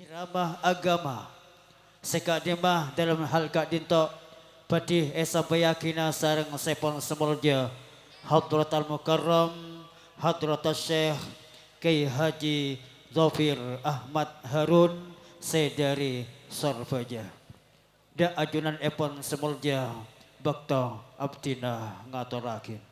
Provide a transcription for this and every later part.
ceramah agama sekadimah dalam hal kak dinto padih esa bayakina sareng sepon semolja Hadratal Mukarram Hadratal Syekh Kiai Haji Zofir Ahmad Harun Sedari Sorbaja da ajunan epon semolja bakta abdina ngaturakin.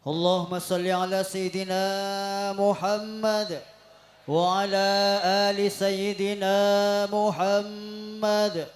اللهم صل على سيدنا محمد وعلى آل سيدنا محمد.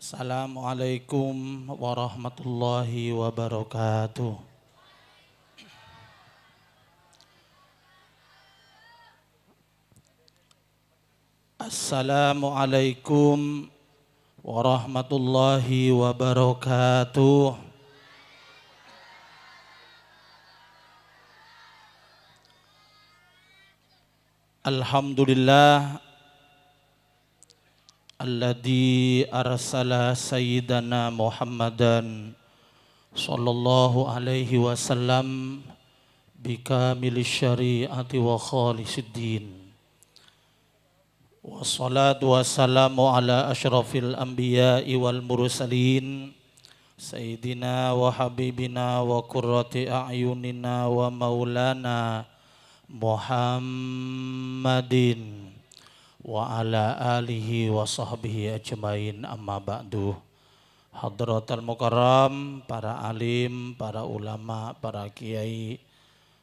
Assalamualaikum warahmatullahi wabarakatuh. Assalamualaikum warahmatullahi wabarakatuh. Alhamdulillah alladzi arsala sayyidana Muhammadan sallallahu alaihi wasallam bikamilis syari'ati wa khalisid wassalatu wassalamu ala asyrafil anbiya'i wal mursalin sayyidina wa habibina wa qurrati a'yunina wa maulana Muhammadin wa ala alihi wa sahbihi ajmain amma ba'du. Hadratal Mukarram, para alim, para ulama, para kiai,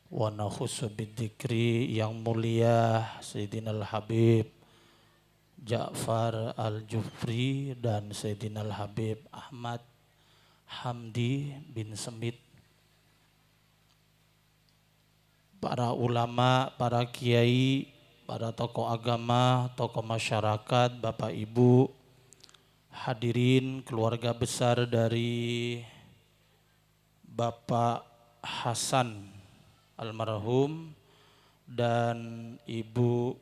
wa nakhusu bidzikri yang mulia Sayyidina Al-Habib Ja'far Al-Jufri dan Sayyidina Al-Habib Ahmad Hamdi bin Semit, para ulama, para kiai, para tokoh agama, tokoh masyarakat, Bapak Ibu, hadirin keluarga besar dari Bapak Hasan almarhum dan Ibu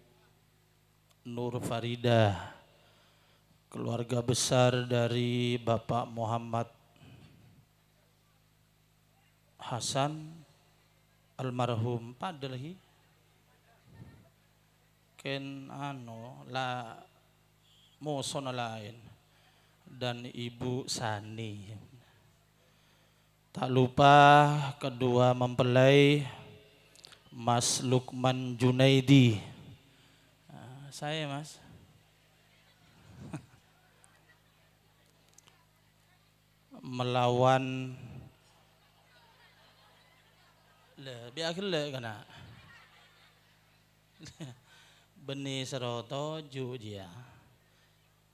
Nur Farida, keluarga besar dari Bapak Muhammad Hasan almarhum padahal ken la muson lain dan Ibu Sani. Tak lupa kedua mempelai Mas Lukman Junaidi. Saya Mas. Melawan biar kena Beni seroto dia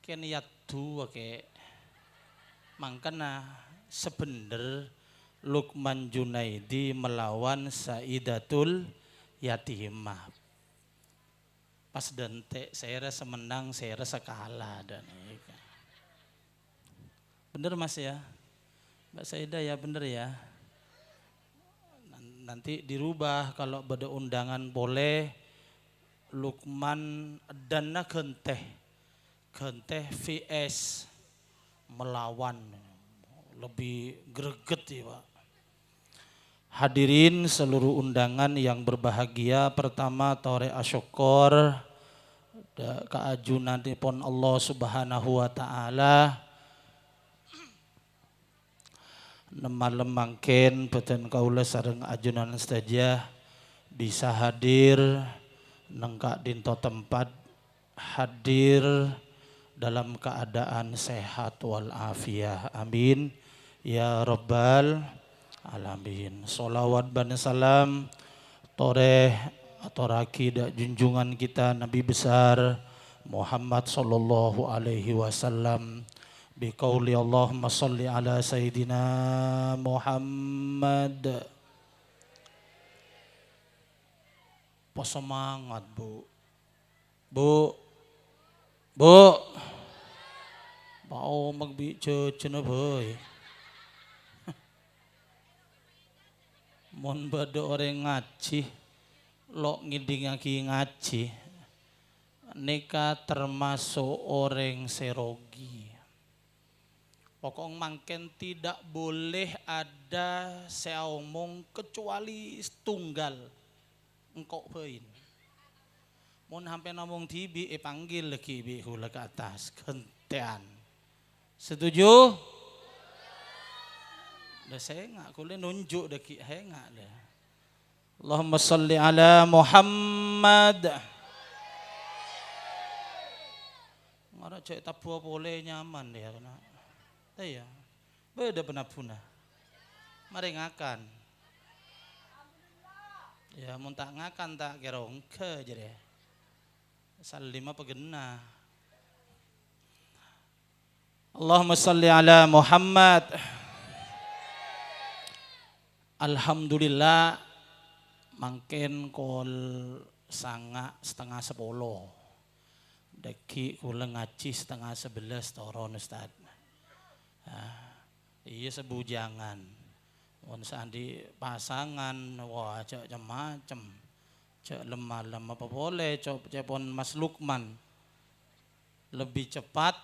ken yatu ke mangkana sebender Lukman Junaidi melawan Saidatul Yatimah. Pas dente saya rasa menang, saya rasa kalah dan bener Mas ya, Mbak Saida ya bener ya. Nanti dirubah kalau ada undangan boleh Lukman dan Genteh VS melawan lebih greget ya Pak. Hadirin seluruh undangan yang berbahagia, pertama tore asyukur keajunanipun Allah Subhanahu wa taala Malam mangken boten kaula sareng ajunan sedaya bisa hadir nengkak dinto tempat, hadir dalam keadaan sehat walafiat. Amin ya rabbal alamin. Sholawat dan salam toreh atau raki dak junjungan kita Nabi besar Muhammad sallallahu alaihi wasallam. Biqauli Allahumma salli ala Sayyidina Muhammad. Semangat bu. Mau magbicara boy. Mon bado orang ngaji, lo ngidingaki ngaji. Nika termasuk orang serogi. Pokok mangken tidak boleh ada seomong kecuali tunggal engkau bain. Mun hampe namung tibi panggil lagi bi hula ke atas kentean. Setuju? Dah saya ngak kule nunjuk deki hengak dah. Allahumma salli ala Muhammad. Ngara cek tabu boleh nyaman dia kena. Iya, beda penapuna. Mari ngakan. Ya, mun tak ngakan tak kerong ke jadi. Salima pegena. Allahumma salli ala Muhammad. Alhamdulillah mangken kol sanga setengah 10. Deki kula ngaji setengah 11 toron Ustaz. Iya sebujangan. Wan sandi pasangan wah cek macam. Cek lemah apa boleh cepon Mas Lukman. Lebih cepat.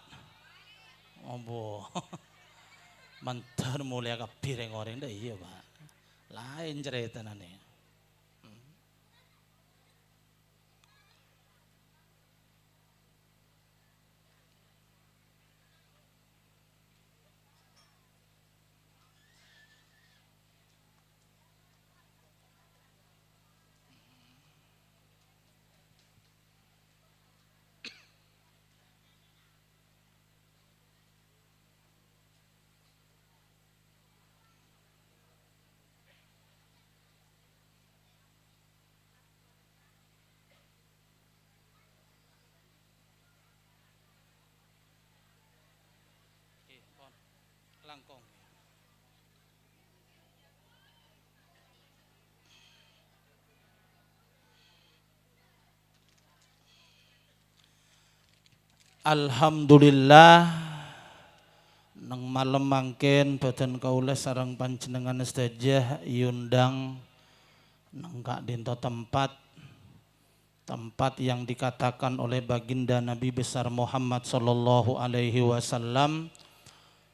Ombo. Mantar mulia kapir yang orang dah iya, Pak. Lain cerita nane. Langkong. Alhamdulillah nang malam mangken boten kaula sareng panjenengan sedaya yundang nang kak dinto tempat yang dikatakan oleh baginda Nabi besar Muhammad sallallahu alaihi wasallam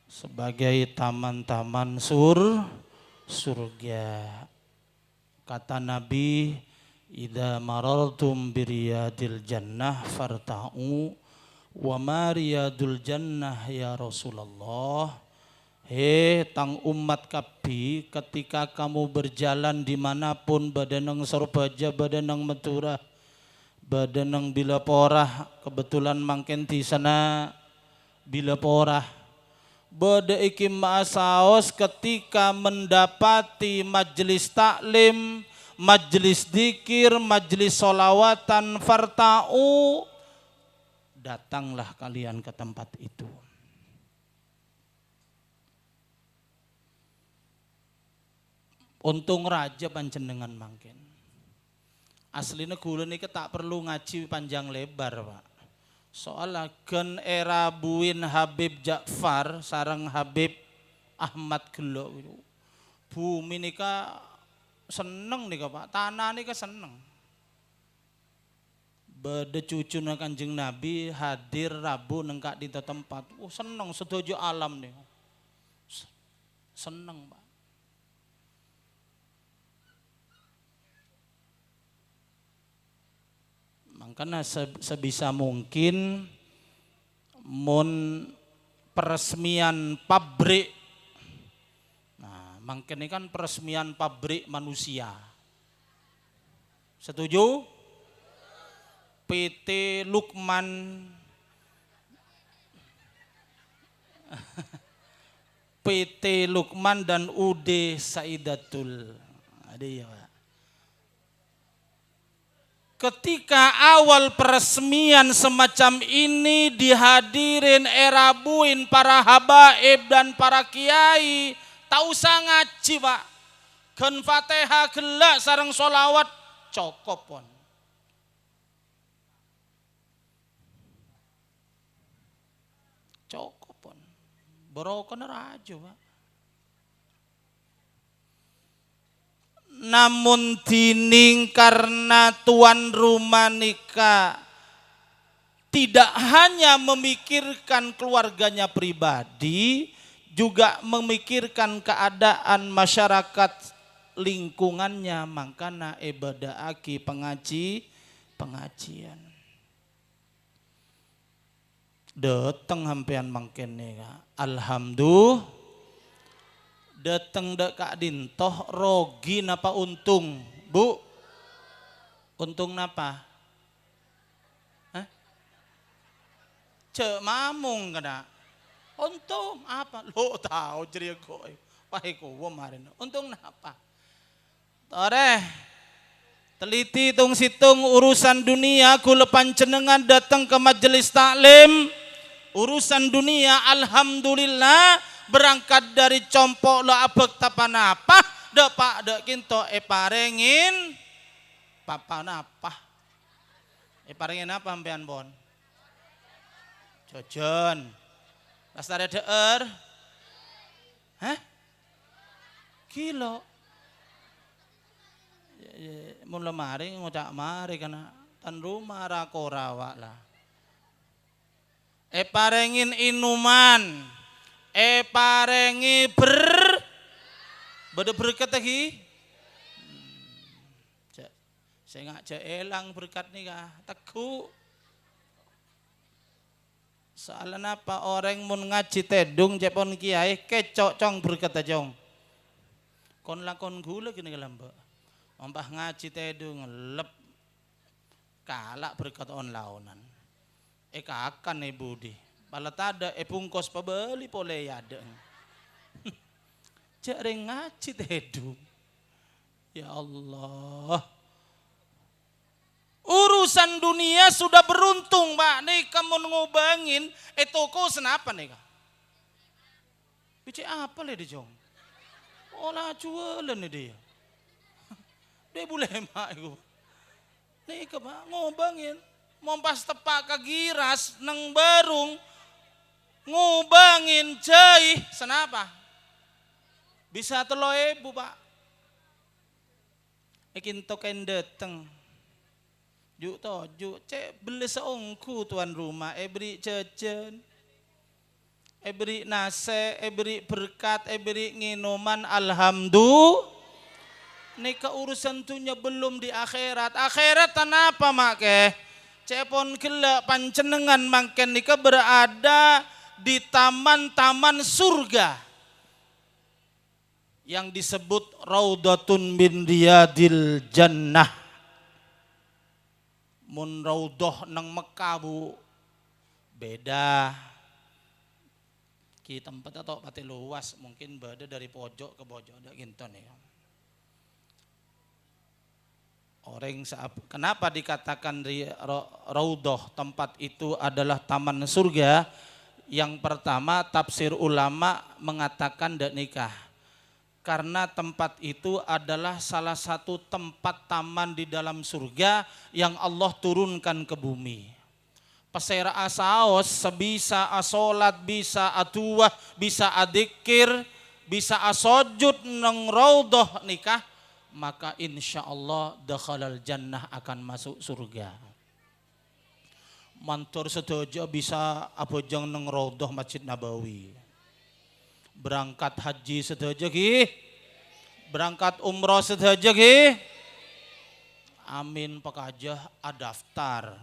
sebagai taman-taman surga. Kata Nabi, idza marartum biriyadil jannah farta'u wa ma riyadul jannah ya Rasulullah. Tang umat kabi, ketika kamu berjalan dimanapun badanang sorbaja, badanang meturah, badanang bila porah, kebetulan mangken di sana bila porah. Bada ikim ma'asaos ketika mendapati majlis taklim, majlis dikir, majlis solawatan farta'u, datanglah kalian ke tempat itu. Untung raja panjenengan mangken. Aslinya kula niki tak perlu ngaji panjang lebar, Pak. Soalnya gen era buin Habib Ja'far sarang Habib Ahmad Gelo itu. Bumi nika seneng nika Pak, tanah nika seneng. Bade cucuna Kanjeng Nabi hadir Rabu nengkak di tempat. Seneng sedojo alam nih. Seneng Pak. Makanya sebisa mungkin mun peresmian pabrik Mangken ini kan peresmian pabrik manusia. Setuju? PT Lukman PT Lukman dan UD Saidatul. Ada ya, Pak. Ketika awal peresmian semacam ini dihadirin erabuin para habaib dan para kiai, tak usah ngaji, Pak. Gen Fatihah gelak sareng solawat cokop pon. Cokop pon. Borokon raja, Pak. Namun dining karena tuan rumah nikah tidak hanya memikirkan keluarganya pribadi, juga memikirkan keadaan masyarakat lingkungannya, makanya ibadah aki pengajian. Dateng hampian mangkene, alhamdulillah. Dateng dek Kak Dintoh rogi napa untung, Bu? Untung napa? Hah? Cek mamung kena. Untung apa? Lo tahu jadi gue. Pahiku kemarin. Untung napa? Tore. Teliti tung situng urusan dunia kula panjenengan datang ke majelis taklim. Urusan dunia alhamdulillah berangkat dari compok lo abek tapanapa dek pak dek kinto parengin papanapa parengin apa ampean bon jojon lastare deer hah kilo mun lemari ngocak mari kana tan rumah rakorawa lah parengin inuman parengi berkat lagi. Saya nggak elang berkat nih kah teguh. Soalnya apa orang mun ngaji tedung jepon kiai kecok cong berkat ajong. Kon lakon gula gini kelamba. Ompah ngaji tedung lep kalak berkat on launan. Kakan ibu di. Pala tada pungkos pabeli pole yada. Cek ring ngaji tedung. Ya Allah. Urusan dunia sudah beruntung, Pak. Nih kamu ngubangin toko senapa nih kak? Bici apa le di jong? Olah jualan nih dia. Dia boleh mak itu. Nih kak ngubangin. Mompas tepak kagiras neng barung. Ngubangin jai senapa bisa telo ibu Pak ikin token dateng juk tojuk cek beli seongku tuan rumah beri jajan beri nase beri berkat beri minuman alhamdulillah nika urusan tunya belum di akhirat tanapa make cepon gelak pancenengan mangken nika berada di taman-taman surga yang disebut Raudatun min Riyadil Jannah. Mun raudah nang Mekah Bu beda. Ki tempat atau pati luas mungkin beda dari pojok ke pojok ada ginton ya. Orang kenapa dikatakan raudah tempat itu adalah taman surga? Yang pertama tafsir ulama mengatakan dak nikah karena tempat itu adalah salah satu tempat taman di dalam surga yang Allah turunkan ke bumi. Pesera asaos sebisa asolat bisa atuah bisa adikir bisa asojud nang raudhah nikah maka insya Allah dakhalal jannah akan masuk surga. Mantor sedojo bisa abojang neng Raudhah Masjid Nabawi. Berangkat haji sedojo ki. Berangkat umroh sedojo ki. Amin pakajah adaftar.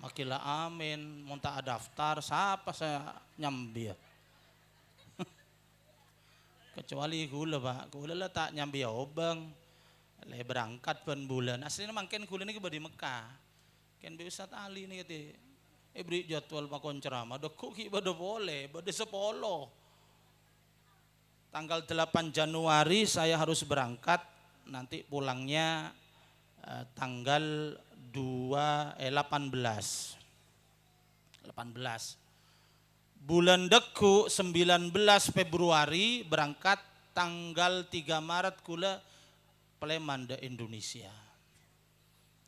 Makilah amin munta adaftar siapa saya nyambir. kecuali gula Pak, gula lah tak nyambi obang, le berangkat ben bulan. Aslinya mangken gula ini di Mekah, kan bi Ustaz Ali nih kata, beri jadwal makon ceramah, dekuk ki bade boleh, bade sepolo. Tanggal 8 Januari saya harus berangkat, nanti pulangnya tanggal 18. Bulan deku 19 Februari berangkat, tanggal 3 Maret kula Pleman de Indonesia.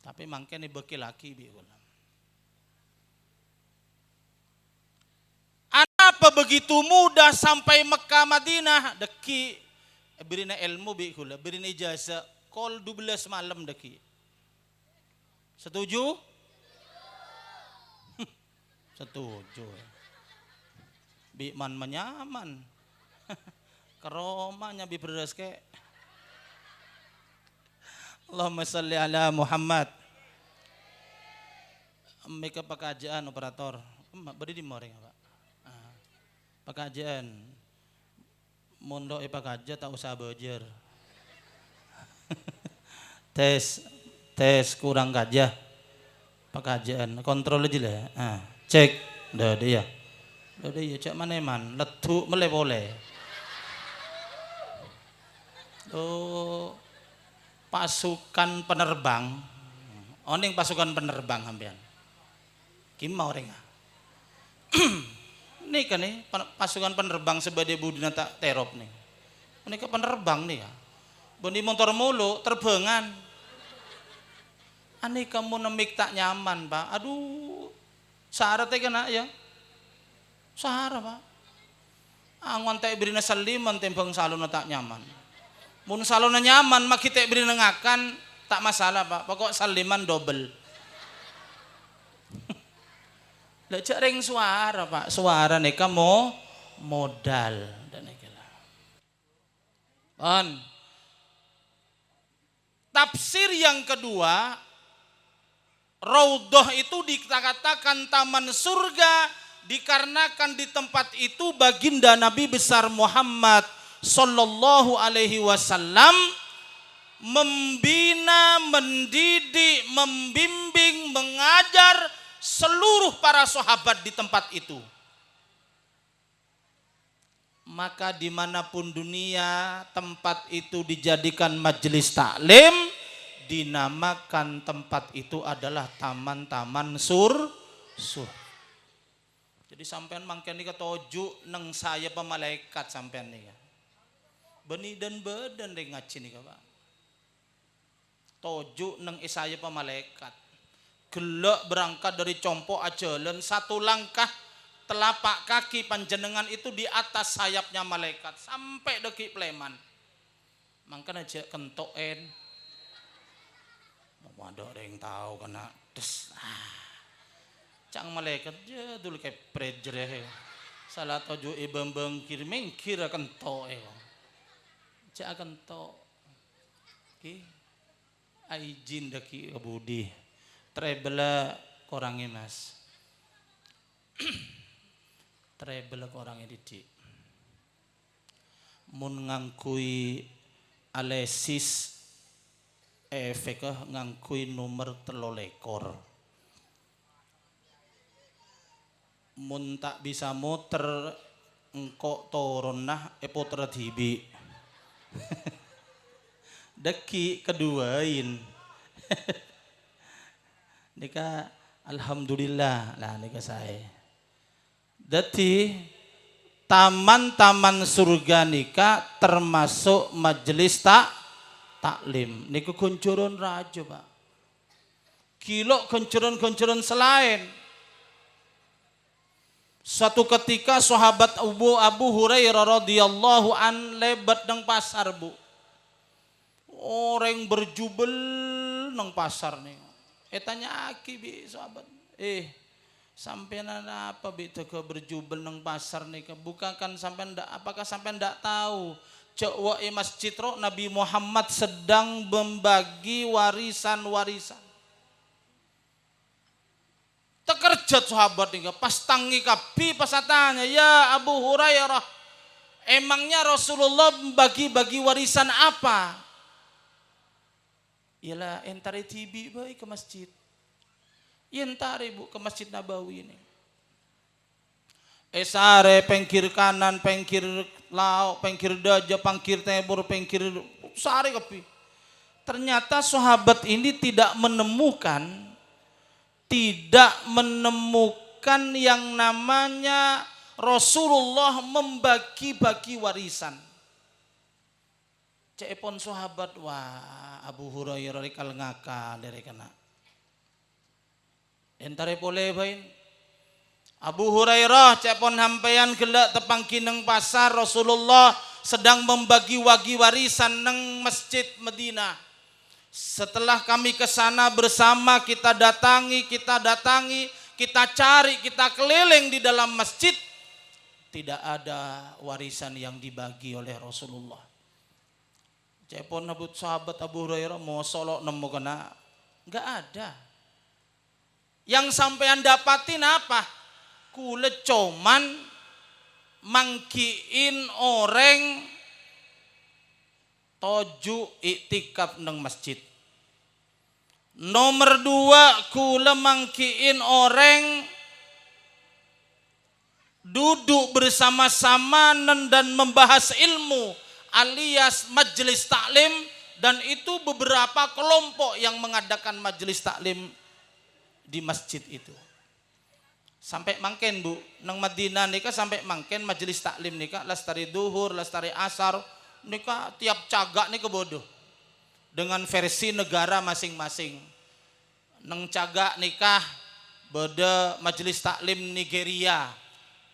Tapi mangkene beki laki bi kula. Apa begitu mudah sampai Mekah Madinah deki berina ilmu bi kula, berina ijazah kol 12 malam deki. Setuju? Setuju. Bi man menyaman. Keromanya bi beres ke. Allahumma salli ala Muhammad. Mereka pekerjaan operator. Beri di moreng Pak. Pekerjaan. Mondok pekerja tak usah bejer. tes kurang gajah. Pekerjaan kontrol aja lah. Cek, dah dia. Cek mana man, letu mele boleh. Oh, pasukan penerbang, oning pasukan penerbang hampian. Kimau orang nih kan nih pasukan penerbang sebagai budina tak terop nih. Ini ke penerbang nih ya. Bondi motor mulu terbangan. Aneh kamu nemik tak nyaman Pak. Aduh, syarat kena ya. Sahara Pak. Angon tak beri saliman tempeng salon tak nyaman. Mun salon nyaman mak kita beri ngakan tak masalah Pak. Pokok saliman double. Lejak ring suara Pak. Suara nih kamu modal dan itulah. Tafsir yang kedua, Raudhah itu dikatakan taman surga dikarenakan di tempat itu baginda Nabi besar Muhammad sallallahu alaihi wasallam membina, mendidik, membimbing, mengajar seluruh para sahabat di tempat itu. Maka dimanapun dunia tempat itu dijadikan majelis taklim, dinamakan tempat itu adalah taman-taman surga. Jadi sampean mangken nika toju neng saya pemalaikat sampean nika. Beni dan badan deh ngaji nika Pak. Toju neng saya pemalaikat. Gelak berangkat dari compo ajalan satu langkah telapak kaki panjenengan itu di atas sayapnya malaikat sampai deki Pleman. Mangken aja kentoken. Waduh ada yang tahu kena des. Cang malaikat je dulu kayak prejer ya. Salah tojo ibang kirming kira kento cak kento. Ki aijin daki budi. Trebela korangnya Mas. Trebela korangnya didik. Mun ngangkui Alesis efekah ngangkui nomor 3 mun tak bisa muter engkok turun nah puter dibi deki keduain nika alhamdulillah lah nika saya dadi taman-taman surga nika termasuk majelis taklim niku kuncuran raja Pak kilo kuncuran selain. Suatu ketika sahabat Abu Hurairah radhiyallahu an lebat nang pasar Bu. Orang berjubel nang pasar nih. Tanya aki bi sahabat. Sampean apa bi teka berjubel nang pasar nih? Bukakan sampean ndak apakah sampean ndak tahu? Cek Masjid Nabi Muhammad sedang membagi warisan-warisan. Tekerjat sahabat nih pas tangi kapi pas tanya ya Abu Hurairah Emangnya Rasulullah bagi-bagi warisan apa? Ialah entare tibi baik ke masjid. Entare Bu ke Masjid Nabawi ini. Esare pengkir kanan, pengkir laut, pengkir daja, pengkir tebur, pengkir sare kepi. Ternyata sahabat ini tidak menemukan yang namanya Rasulullah membagi-bagi warisan. Cepon sahabat wah Abu Hurairah rekal ngakal dari kena. Entare boleh bain. Abu Hurairah cepon hampean gelak tepang kineng pasar Rasulullah sedang membagi-wagi warisan neng Masjid Madinah. Setelah kami ke sana bersama kita datangi, kita cari, kita keliling di dalam masjid, tidak ada warisan yang dibagi oleh Rasulullah. Cepon sahabat Abu Hurairah mau solok nemu kena, nggak ada. Yang sampean dapatin apa? Kule coman mangkiin orang toju iktikaf neng masjid. Nomor 2 kule mangkiin orang duduk bersama-sama dan membahas ilmu alias majelis taklim, dan itu beberapa kelompok yang mengadakan majelis taklim di masjid itu. Sampai mangken Bu, nang Madinah nika sampai mangken majelis taklim nika lastari duhur, lastari asar nika tiap cagak nika bodoh dengan versi negara masing-masing. Nang cagak nikah beda majelis taklim Nigeria,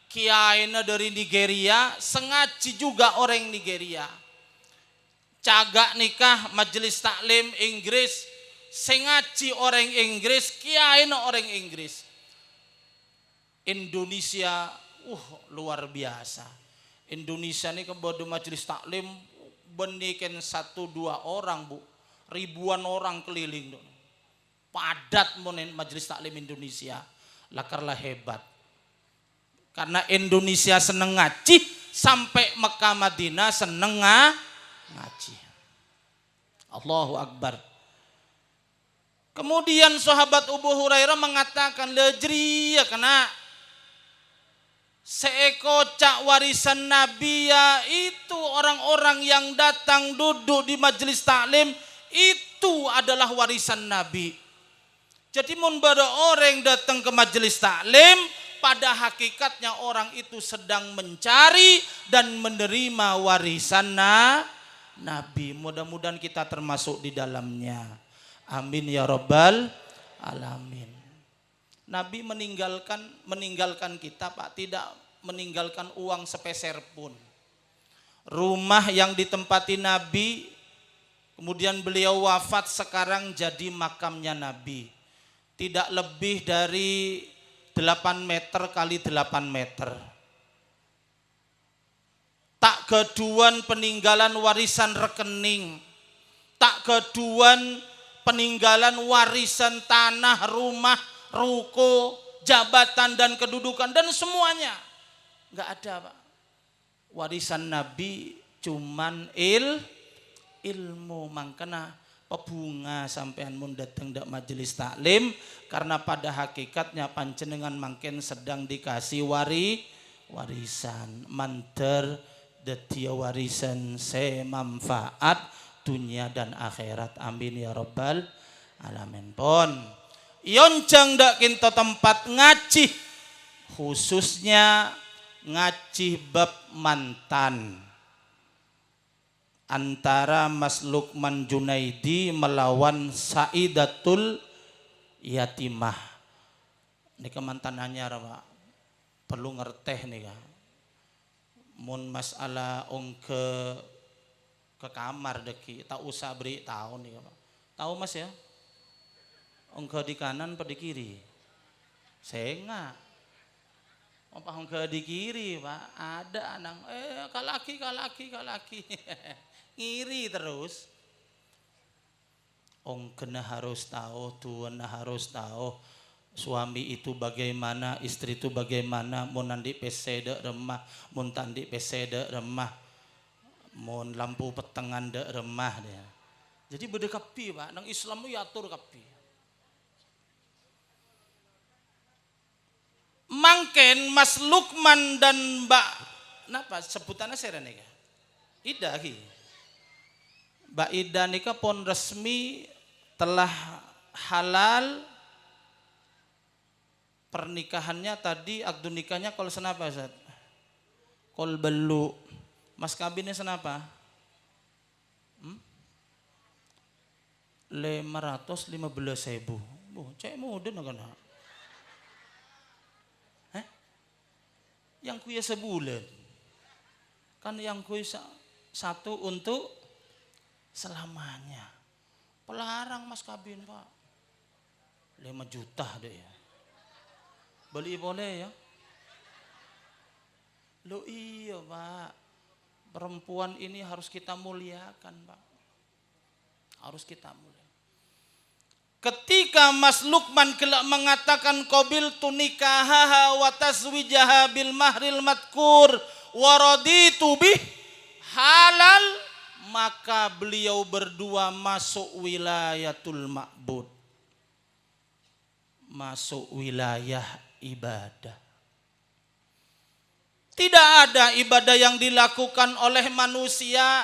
kiainya dari Nigeria, sengaji juga orang Nigeria. Cagak nikah majelis taklim Inggris, sengaji orang Inggris, kiainya orang Inggris. Indonesia luar biasa. Indonesia ini kebodoh majelis taklim beniken 1-2 orang Bu, ribuan orang keliling padat monen majelis taklim Indonesia. Lakarlah hebat. Karena Indonesia seneng ngaji, sampai Mekah Madinah seneng ngaji. Allahu Akbar. Kemudian sahabat Abu Hurairah mengatakan lejri ya kena seekor cak warisan Nabi, ya itu orang-orang yang datang duduk di majelis taklim itu adalah warisan Nabi. Jadi mun pada orang datang ke majelis taklim, pada hakikatnya orang itu sedang mencari dan menerima warisan Nabi. Mudah-mudahan kita termasuk di dalamnya. Amin ya rabbal alamin. Nabi meninggalkan kita Pak, tidak meninggalkan uang sepeser pun. Rumah yang ditempati Nabi, kemudian beliau wafat, sekarang jadi makamnya Nabi. Tidak lebih dari 8 meter kali 8 meter. Tak keduan peninggalan warisan rekening, tak keduan peninggalan warisan tanah, rumah, ruko, jabatan dan kedudukan dan semuanya. Enggak ada Pak. Warisan Nabi cuman ilmu. Mangkana pebunga sampean mun dateng dak majelis taklim, karena pada hakikatnya panjenengan mangken sedang dikasih warisan. Manter detia warisan se manfaat dunia dan akhirat. Amin ya rabbal alamin. Pon yoncang dak kinto tempat ngaji, khususnya ngaji bab mantan antara Mas Lukman Junaidi melawan Saidatul Yatimah. Ini kemantan anyar Pak, perlu ngerteh nih Kak. Mun masalah ke kamar deki, tak usah beri tahu nih Pak. Tahu Mas ya? Ongke di kanan apa di kiri? Senga. Apa ongke di kiri Pak? Ada anak kalaki. Ngiri terus. Ongkena harus tahu, tuana harus tahu. Suami itu bagaimana, istri itu bagaimana, mun nandi pesede remah, mun tandi pesede remah, mun lampu petengan de remah dia. Jadi beda kapi Pak, nang Islam itu atur kapi. Mangken Mas Lukman dan Mbak napa sebutannya serene ka? Ida ki. Mbak Ida nika pun resmi telah halal pernikahannya tadi akdu nikahnya kol senapa Ustaz? Kol belu. Mas kabinnya senapa? 515.000. Cek muda kan? Yang kuya sebulan. Kan yang kuya satu untuk selamanya. Pelarang Mas kabin Pak. 5 juta deh ya. Beli boleh ya? Loh iya Pak. Perempuan ini harus kita muliakan Pak. Harus kita muliakan. Ketika Mas Lukman kelak mengatakan qabil tunikahaha wa taswijaha bil mahril madkur wa raditu bih halal, maka beliau berdua masuk wilayatul ma'bud. Masuk wilayah ibadah. Tidak ada ibadah yang dilakukan oleh manusia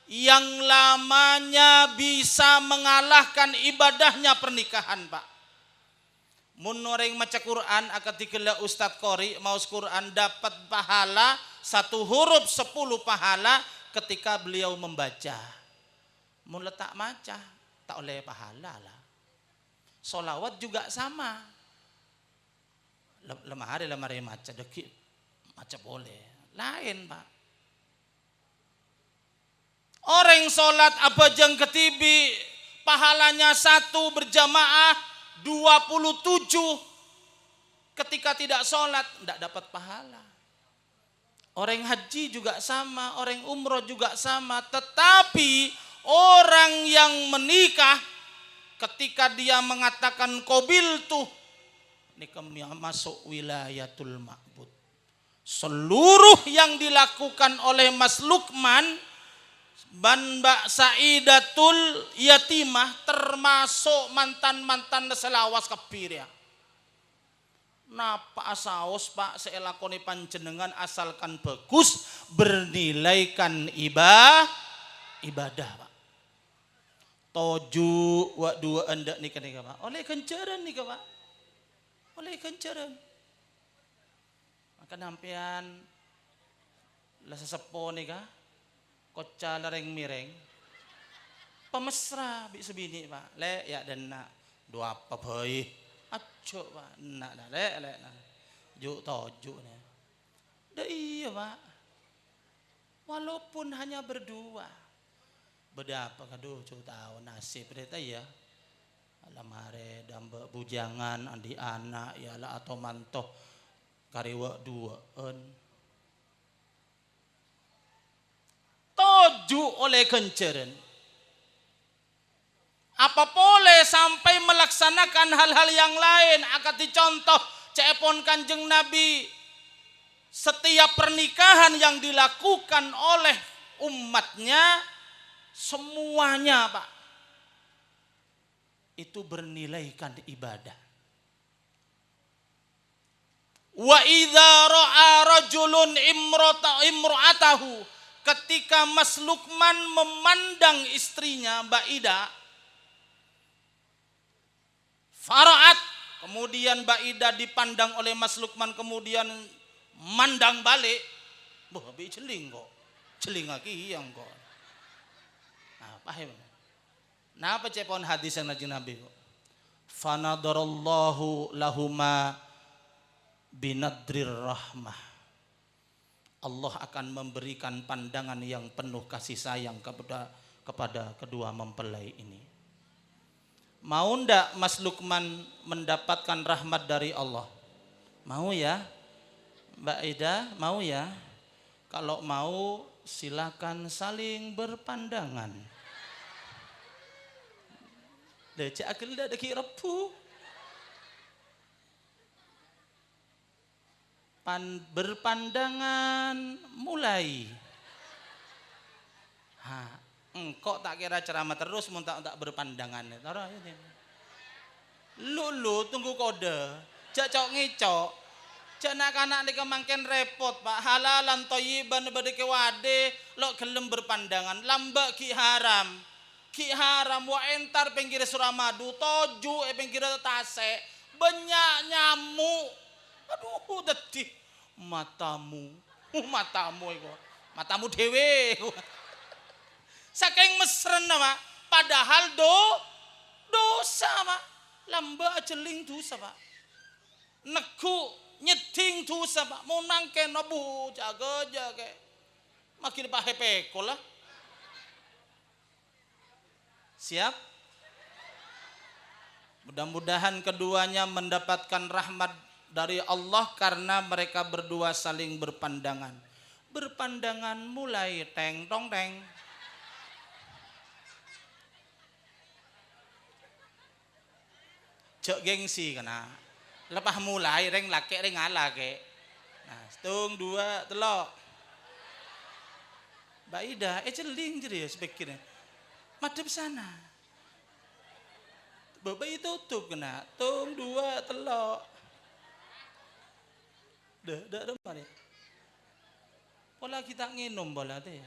yang lamanya bisa mengalahkan ibadahnya pernikahan Pak. Mun orang maca Quran akan dikela Ustadz Qori maus Quran dapat pahala 1 huruf 10 pahala ketika beliau membaca. Mun letak maca tak oleh pahala lah. Solawat juga sama. Lemari maca deki maca boleh. Lain Pak. Orang sholat apa jeng ketibi pahalanya 1 berjamaah 27, ketika tidak sholat tidak dapat pahala. Orang haji juga sama, orang umroh juga sama. Tetapi orang yang menikah ketika dia mengatakan qabiltu, nikah masuk wilayatul ma'bud. Seluruh yang dilakukan oleh Mas Lukman dan Mbak Saidatul Yatimah termasuk mantan-mantan selawas kepir ya. Napa asaos Pak seelakoni panjenengan asalkan bagus bernilaikan ibadah Pak. Toju wa dua anda nikah Pak. Oleh kencaran nikah Pak. Oleh kencaran. Maka nampian lah sesepo nikah. Koca lereng mireng pemesra bi sebini Pak le ya dan nak dua apa boy aco Pak nak le nak juk tojuk nih dah iya Pak walaupun hanya berdua beda apa kado cu tahu nasib kita ya alamare dambe bujangan andi anak ya lah atau mantoh kariwa duaan toju oleh kenceran. Apa boleh sampai melaksanakan hal-hal yang lain akan dicontoh cepon Kanjeng Nabi. Setiap pernikahan yang dilakukan oleh umatnya semuanya Pak itu bernilaikan ibadah. Wa idza ra'a rajulun imra'atahu, ketika Mas Lukman memandang istrinya Mbak Ida, faraat, kemudian Mbak Ida dipandang oleh Mas Lukman kemudian mandang balik, boh bi celing kok, celing lagi yang kok. Nah, paham? Nah, apa cepon hadis yang Nabi kok? Fanadarallahu lahuma binadrir rahmah. Allah akan memberikan pandangan yang penuh kasih sayang kepada kedua mempelai ini. Mau ndak Mas Lukman mendapatkan rahmat dari Allah? Mau ya? Mbak Ida, mau ya? Kalau mau silakan saling berpandangan. Lecek akil dah deki repu. berpandangan mulai. Engkau tak kira ceramah terus mun tak berpandangan. Taruh ini. Lu tunggu kode. Jak cok ngicok. Jak anak-anak nika mangken repot Pak. Halalan thayyiban badeke wade lo gelem berpandangan. Lambak ki haram. Ki haram wa entar pinggir Suramadu, toju pinggir Tasek. Banyak nyamuk. Aduh dadi matamu iku. Matamu dhewe. Saking mesren Pak. Padahal dosa Pak. Lamba jeling dosa Pak. Negu nyeding dosa Pak. Mau nangken abu jaga makin pahe pekol lah. Siap? Mudah-mudahan keduanya mendapatkan rahmat dari Allah karena mereka berdua saling berpandangan. Berpandangan mulai teng tong teng. Cek gengsi kena. Lepas mulai reng laki reng ala ke. Nah, setung dua telok. Mbak Ida, celing jadi ya sebegini. Madep sana. Bapak itu tutup kena. Tung dua telok. Dah mari. Pola kita nginum bola teh.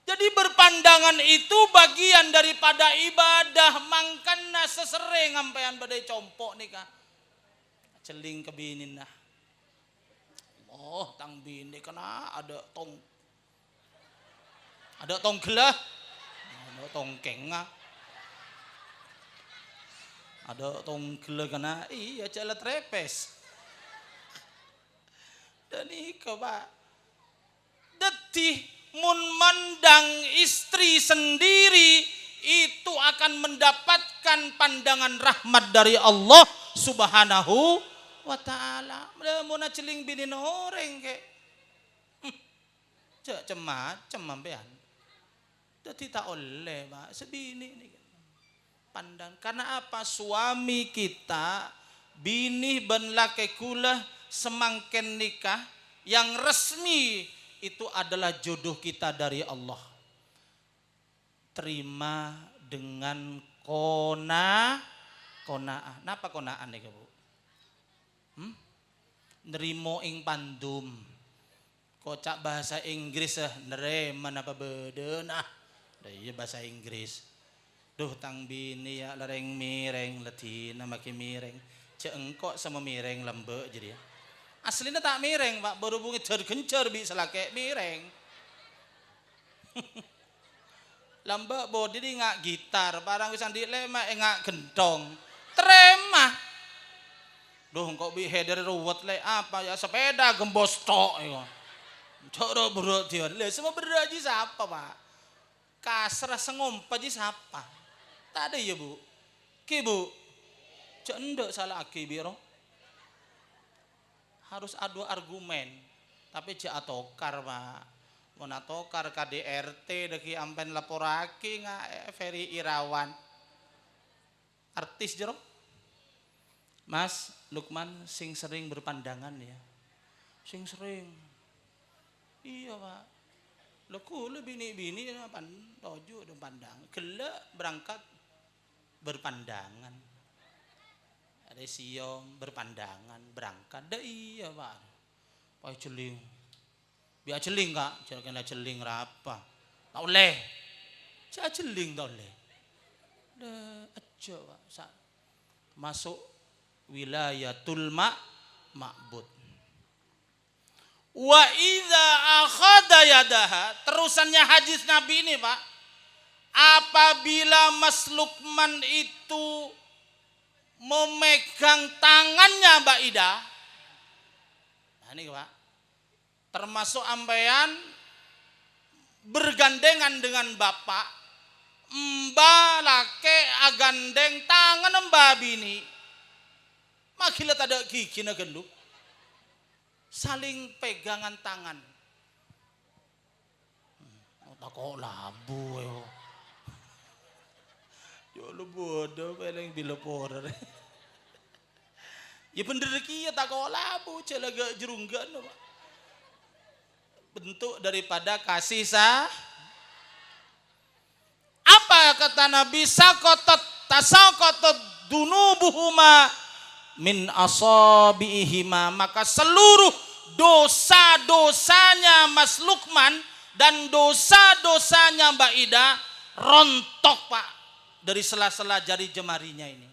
Jadi berpandangan itu bagian daripada ibadah. Mangkana sesering sampean badai compok nika. Celing kebinin nah. Oh, tang bini kena ada tong gelah. Ada tongkeng ah. Ada tong gelah kena. Iya jalan trepes. Dan ika Pak. Detih mun mandang istri sendiri itu akan mendapatkan pandangan rahmat dari Allah Subhanahu wa ta'ala. Mun celing bini orang ke. Cek macam sampean. Dadi tak oleh Pak sebini ini. Pandang karena apa suami kita bini ben laki kula semangken nikah yang resmi itu adalah jodoh kita dari Allah. Terima dengan kona'ah. Napa kona'an nih Bu? Nerimo ing pandum. Kocak bahasa Inggris nerema napa bedenah. Iya bahasa Inggris. Duh tang bini ya lereng mireng letina makin mireng. Ceengkok sama mireng lembek jadi ya. Aslinya tak mireng Pak, berhubungi tergencer bisa laki mireng. Lambak bodi di ngak gitar, barang bisa dilema ngak gentong. Terema. Duh kok bi header ruwet le apa ya sepeda gembos tok ya. Coro berat dia. Le semua berat aja siapa Pak? Kasrah sengompa aja siapa? Tak ada ya Bu. Ki Bu. Cek ndek salah aki biro. Harus adu argumen. Tapi cek atokar Pak. Mau atokar KDRT deki ampen laporaki nggak Ferry Irawan. Artis jero. Mas Lukman sing sering berpandangan ya. Sing sering. Iya Pak. Leku bini-bini pan toju dan pandang. Gelak berangkat berpandangan. Ada siom berpandangan berangkat. Dah iya Pak. Pai celing. Biar celing Kak. Jangan celing rapa. Tak boleh. Jangan celing tak boleh. Dah aja Pak. Masuk wilayatul ma'bud. Wa idza akhadha yadaha, terusannya hadis Nabi ini Pak. Apabila Mas Lukman itu memegang tangannya Mbak Ida. Nah ini Pak. Termasuk ampean bergandengan dengan Bapak. Mbak lake agandeng tangan Mbak bini. Makila tak ada gigi na genduk. Saling pegangan tangan. Tak kok labu yo. Yo lu bodoh paling bila porer. Ya bener kieu tak labu celaga jerunggan Pak. Bentuk daripada kasih apa kata Nabi tasaqatat dunubuhuma min asabiihima, maka seluruh dosa-dosanya Mas Lukman dan dosa-dosanya Mbak Ida rontok Pak dari sela-sela jari jemarinya ini.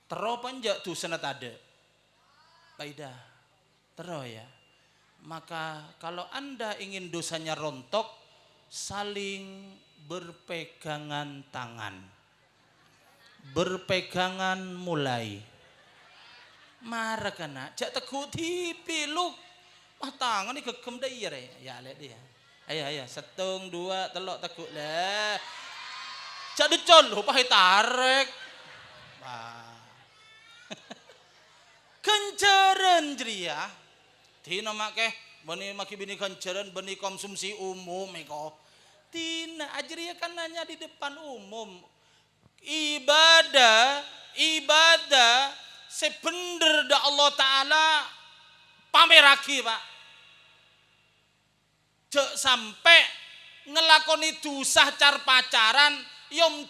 Tero panjak tuh senat ada Mbak Ida. Tero ya. Maka kalau Anda ingin dosanya rontok, saling berpegangan tangan. Berpegangan mulai. Marah kena, jak teguh dipiluk. Wah tangan ni gegem dah iya re. Ya lihat dia. Ayo setung dua telok teguh lah. Jak decol, rupanya tarik. Wah. Kencaran jeria. Tina make bani maki bini kencaran bani konsumsi umum eko. Tina ajria kan nanya di depan umum. Ibadah sebener da Allah Ta'ala pameraki Pak. Cek sampai ngelakoni dosa car pacaran yom